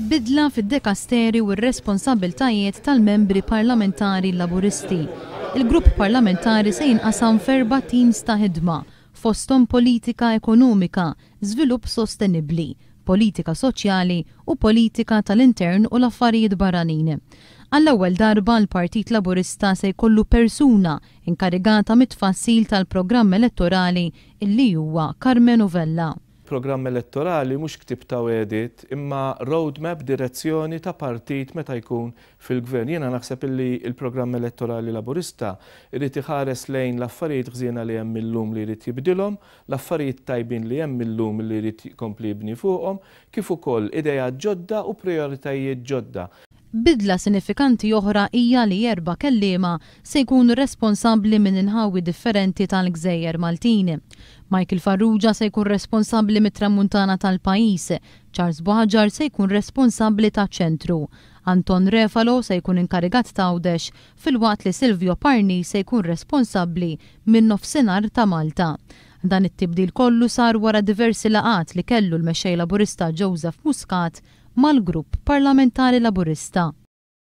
Bidla fid-dekasteri u r-responsabiltajiet tal-membri parlamentari laburisti. Il-grupp parlamentari se jinqasam f'4 teams ta' ħidma, fosthom politika ekonomika, żvilupp sostenibbli, politika soċjali u politika tal-intern u l-affarijiet barranin. Għall-ewwel darba l-Partit Laburista se jkollu persuna inkarigata mit-tfassil tal-programm elettorali illi huwa Carmen Uvella. Programm elettorali mhux ktib ta' wedit imma roadmap direzzjoni ta' partit meta jkun fil-gvern. Jiena naħseb illi il-programm elettorali Laburista irid iħares lejn l-affarijiet ħżiena li hemm illum li jrid jibdilhom, l-affarijiet tajbin li hemm illum li jrid jkompli jibni fuqhom, kif ukoll idejat ġodda u prioritajiet ġodda. Bidla sinifikanti oħra hija li 4 kelliema se jkunu responsabbli minn inħawi differenti tal-Gżejjer Maltin. Michael Farrugia se jkun responsabbli mit-tramuntana tal-pajjiż, Charles Boħaġar se jkun responsabbli taċ-ċentru, Anton Refalo se jkun inkarigat ta' Għawdex, filwaqt li Silvio Parni se jkun responsabbli minn nofsinhar ta' Malta. Dan it-tibdil kollu sar wara diversi laqat li kellu l-mexxej Laburista Joseph Muscat mal-grupp parlamentari Laburista.